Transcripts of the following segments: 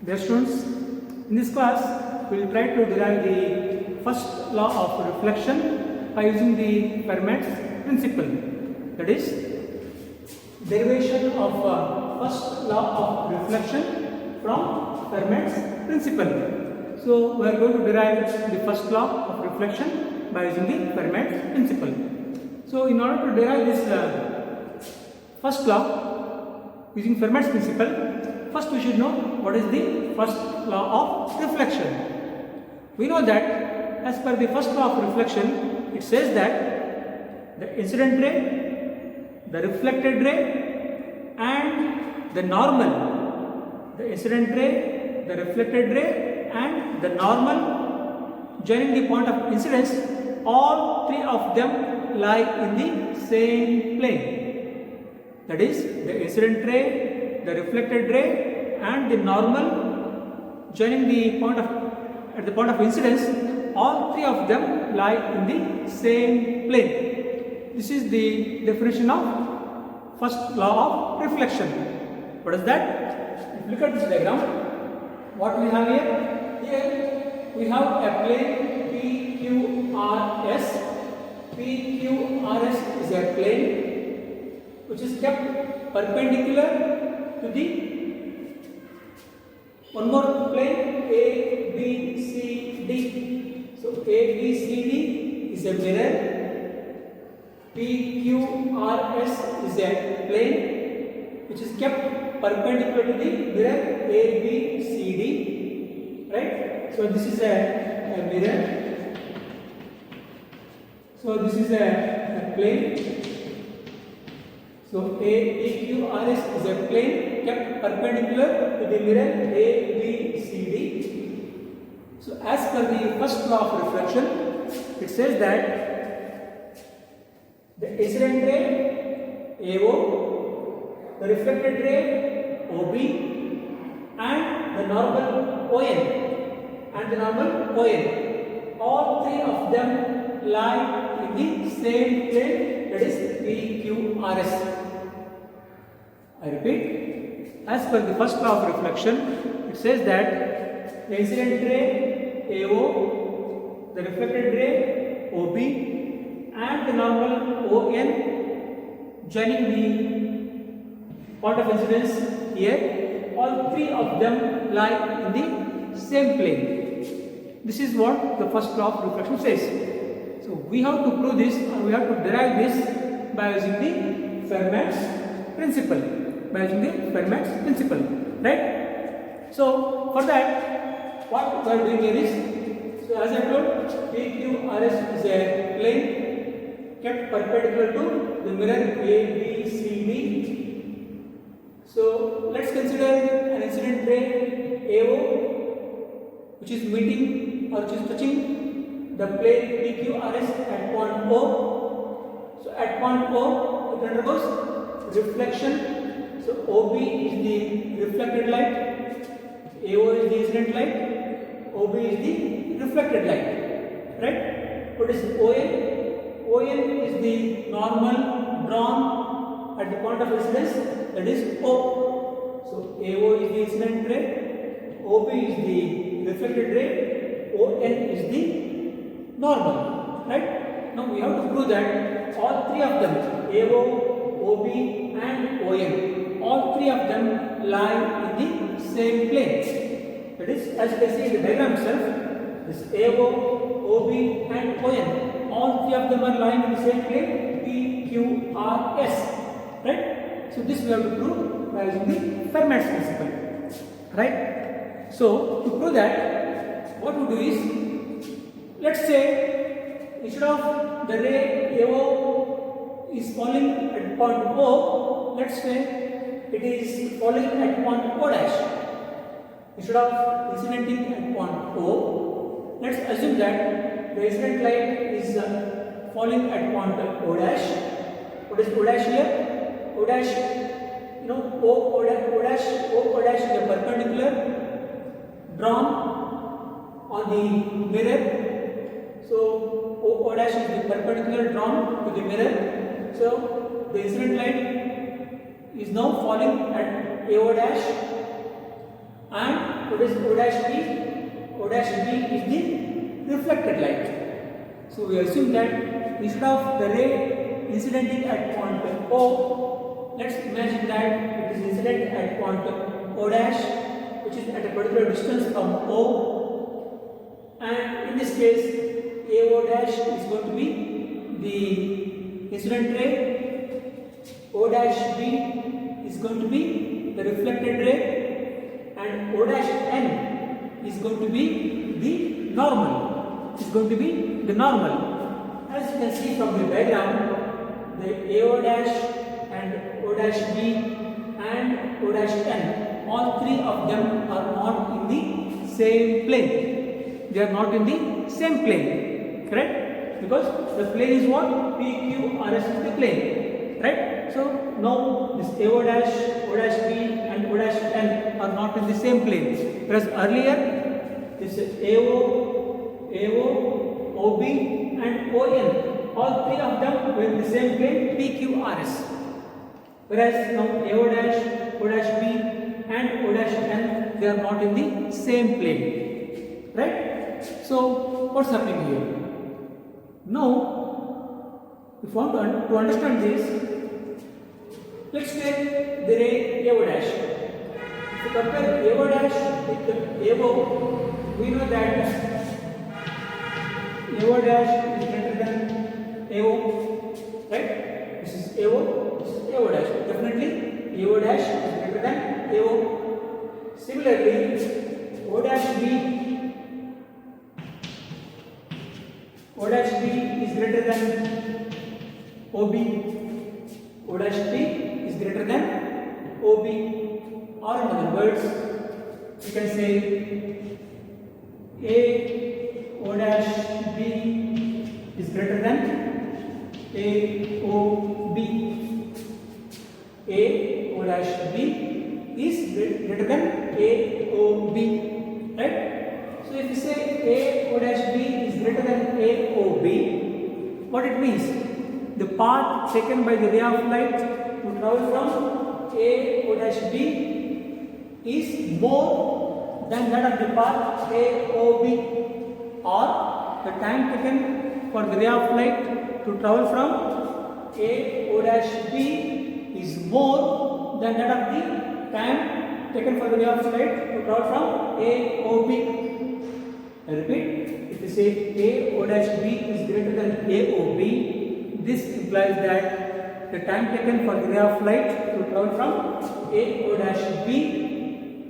Dear students, in this class we will try to derive the first law of reflection by using the Fermat's principle. That is, derivation of first law of reflection from Fermat's principle. So we are going to derive the first law of reflection by using the Fermat's principle. So in order to derive this first law using Fermat's principle, first we should know what is the first law of reflection. We know that as per the first law of reflection, it says that the incident ray, the reflected ray and the normal, the incident ray, the reflected ray and the normal joining the point of incidence, all three of them lie in the same plane. That is, the incident ray, the reflected ray and the normal joining the point of at the point of incidence, all three of them lie in the same plane. This is the definition of first law of reflection. What is that? If you look at this diagram, what we have here? Here we have a plane PQRS. PQRS is a plane which is kept perpendicular to the one more plane ABCD. So ABCD is a mirror. PQRS is a plane which is kept perpendicular to the mirror ABCD. Right? So this is a mirror. So this is a plane. So PQRS is a plane kept perpendicular to the mirror ABCD. So as per the first law of reflection, it says that the incident ray AO, the reflected ray OB and the normal ON, all three of them lie in the same plane, that is PQRS. I repeat, as per the first law of reflection, it says that the incident ray AO, the reflected ray OB and the normal ON joining the point of incidence here, all three of them lie in the same plane. This is what the first law of reflection says. So we have to prove this, or we have to derive this by using the Fermat's principle. By using the Fermat's principle, right? So for that, what we are doing here is, so as I told, PQRS is a plane kept perpendicular to the mirror ABCD. So let's consider an incident ray AO, which is meeting or which is touching the plane PQRS at point O. So at point O, it undergoes reflection. So OB is the reflected light, AO is the incident light, OB is the reflected light, right? What is ON? ON is the normal drawn at the point of incidence, that is O. So AO is the incident ray, OB is the reflected ray, ON is the normal, right? Now we have to prove that all three of them, AO, OB and ON, all three of them lie in the same plane. That is, as you can see in the diagram itself, this AO, OB and ON, all three of them are lying in the same plane, PQRS. Right? So this we have to prove by using the Fermat's principle. Right? So to prove that, what we do is, let's say instead of the ray AO is falling at point O, let's say it is falling at point O dash. Instead of incidenting at point O, let's assume that the incident light is falling at point O dash. What is O dash here? O dash, O dash is a perpendicular drawn on the mirror. So O dash is the perpendicular drawn to the mirror. So the incident light is now falling at AO dash and what is O dash B? O dash B is the reflected light. So we assume that instead of the ray incidenting at point O, let's imagine that it is incident at point O dash, which is at a particular distance from O, and in this case AO dash is going to be the incident ray, O dash B is going to be the reflected ray, and O dash N is going to be the normal. Is going to be the normal. As you can see from the diagram, the AO dash and O dash B and O dash N, all three of them are not in the same plane. They are not in the same plane, correct? Because the plane is what? PQRS is the plane, right? So now this AO dash, O dash B and O dash N are not in the same plane. Whereas earlier this AO, OB and ON, all three of them were in the same plane, PQRS. Whereas now AO dash, O dash B and O dash N, they are not in the same plane, right? So what's happening here? Now, if you want to understand this, let's take the ray AO dash. If you compare AO dash with AO, we know that AO dash is greater than AO, right? This is AO, this is AO dash. Definitely AO dash is greater than AO. Similarly, O dash B is greater than OB. O dash B is greater than OB. Or in other words, you can say AO dash B is greater than AOB. AO dash B is greater than AOB, right? So if you say AO dash B is greater than AOB, what it means? The path taken by the ray of light to travel from AO dash B is more than that of the path AOB, or the time taken for the ray of light to travel from AO dash B is more than that of the time taken for the ray of light to travel from AOB. I repeat, if you say AO dash B is greater than AOB, this implies that the time taken for the ray of light to travel from AO dash B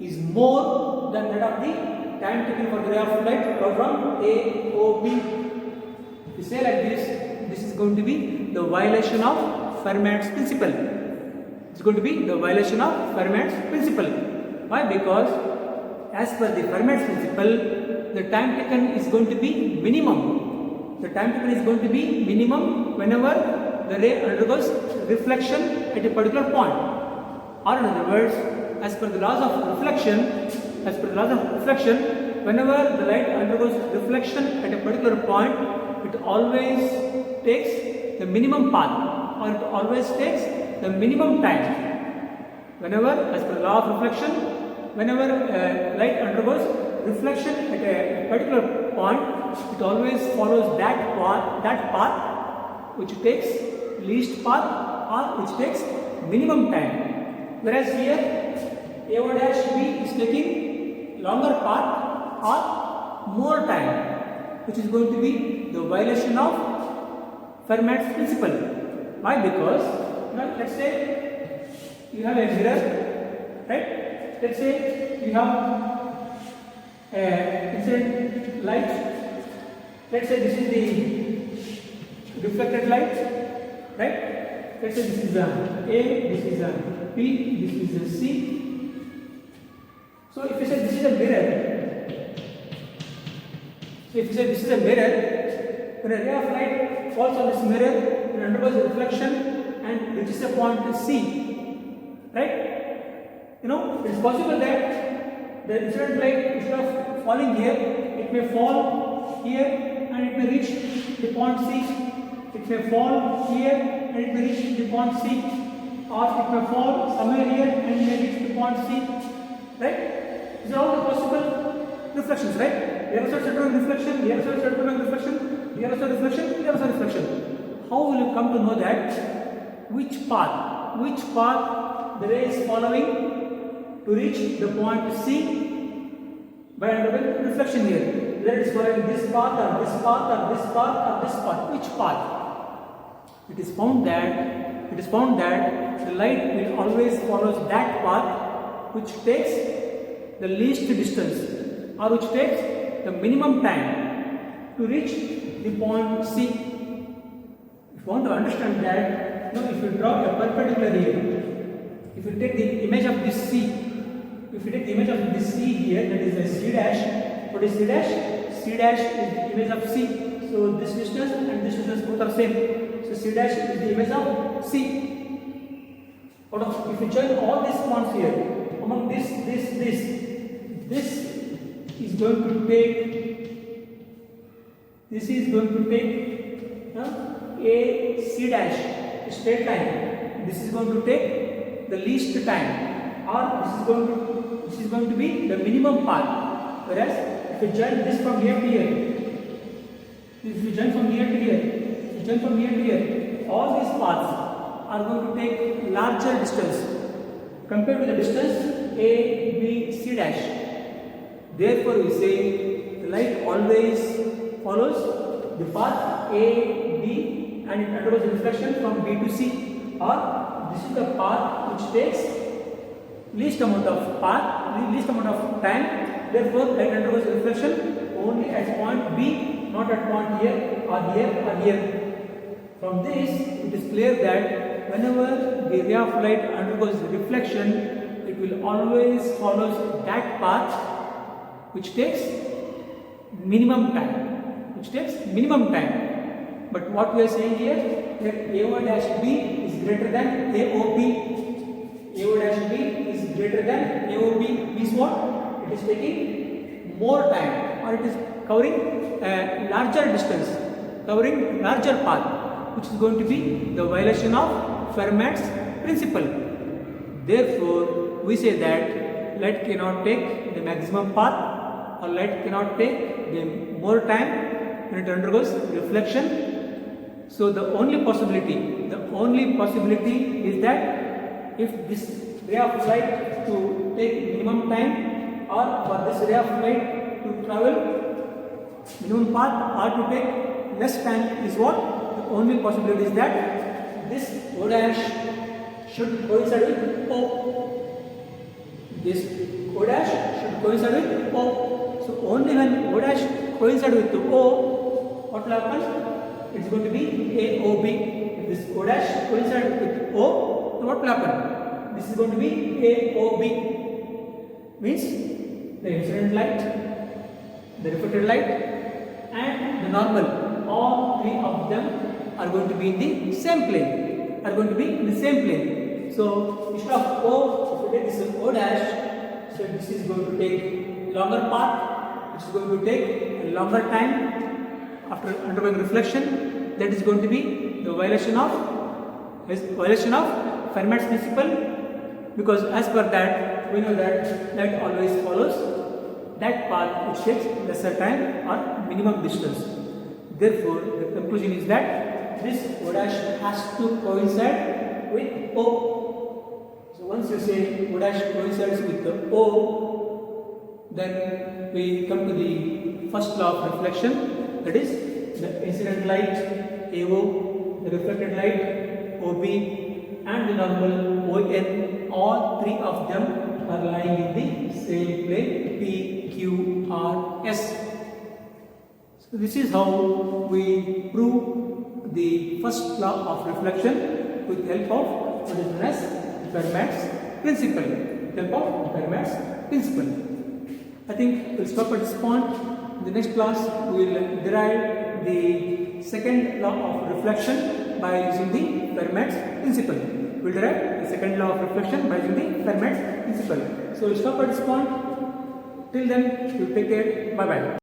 is more than that of the time taken for the ray of light to travel from AOB. If you say like this is going to be the violation of Fermat's principle. It's going to be the violation of Fermat's principle. Why? Because as per the Fermat's principle, the time taken is going to be minimum. The time taken is going to be minimum whenever the ray undergoes reflection at a particular point. Or in other words, as per the laws of reflection, whenever the light undergoes reflection at a particular point, it always takes the minimum path, or it always takes the minimum time. Whenever, as per the law of reflection, whenever light undergoes reflection at a particular point, it always follows that path which takes least path or which takes minimum time. Whereas here AO dash B is taking longer path or more time, which is going to be the violation of Fermat's principle. Why? Because let's say you have a mirror, right? Let's say you have incident light. Let's say this is the reflected light, right? Let's say this is A, this is a B, this is a C. So if you say this is a mirror, when a ray of light falls on this mirror, it undergoes reflection and reaches a point C, right? You know, it is possible that the incident light, instead of falling here, it may fall here and it may reach the point C. It may fall here and it may reach the point C, or it may fall somewhere here and may reach the point C, right? These are all the possible reflections, right? Here also it's undergoing reflection, here also it's undergoing reflection, here also reflection, here also reflection. How will you come to know that which path the ray is following to reach the point C by undergoing reflection here? Whether it is following this path or this path or this path or this path, which path? It is found that the light will always follow that path which takes the least distance or which takes the minimum time to reach the point C. If you want to understand that, if you draw a perpendicular here, if you take the image of this C, if you take the image of this C here, that is a C dash. What is C dash? C dash is the image of C. So this distance and this distance both are same. So C dash is the image of C. If you join all these points here, among this is going to take, a C dash, a straight line. This is going to take the least time, or this is going to be the minimum path. Whereas if you join this from here to here, if you join from here to here, all these paths are going to take larger distance compared to the distance A, B, C dash. Therefore, we say the light always follows the path A, B, and it undergoes reflection from B to C. Or this is the path which takes least amount of time. Therefore, light undergoes reflection only at point B, not at point here or here or here. From this, it is clear that whenever the ray of light undergoes reflection, it will always follow that path which takes minimum time. But what we are saying here, that AO dash B is greater than AOB. AO dash B is greater than AOB means what? It is taking more time, or it is covering a larger distance, covering larger path, which is going to be the violation of Fermat's principle. Therefore, we say that light cannot take the maximum path, or light cannot take the more time when it undergoes reflection. So the only possibility is that if this ray of light to take minimum time, or for this ray of light to travel minimum path, or to take less time, is what? The only possibility is that this O dash should coincide with O. This O dash should coincide with O. So only when O dash coincide with O, what will happen? It's going to be AOB. If this O dash coincide with O, then what will happen? This is going to be AOB. Means the incident light, the reflected light, and the normal, all three of them are going to be in the same plane. So instead of O, if we take this O dash, so this is going to take longer path, which is going to take a longer time after undergoing reflection. That is going to be the violation of Fermat's principle, because as per that we know that light always follows that path which takes lesser time or minimum distance. Therefore, the conclusion is that this O dash has to coincide with O. So once you say O dash coincides with the O, then we come to the first law of reflection, that is the incident light AO, the reflected light OB, and the normal ON, all three of them are lying in the same plane P, Q, R, S. So this is how we prove the first law of reflection with the help of what is known as Fermat's principle. I think we'll stop at this point. In the next class, we will derive the second law of reflection by using the Fermat's principle. We will derive the second law of reflection by using the Fermat's principle. So, we will stop at this point. Till then, you take care. Bye bye.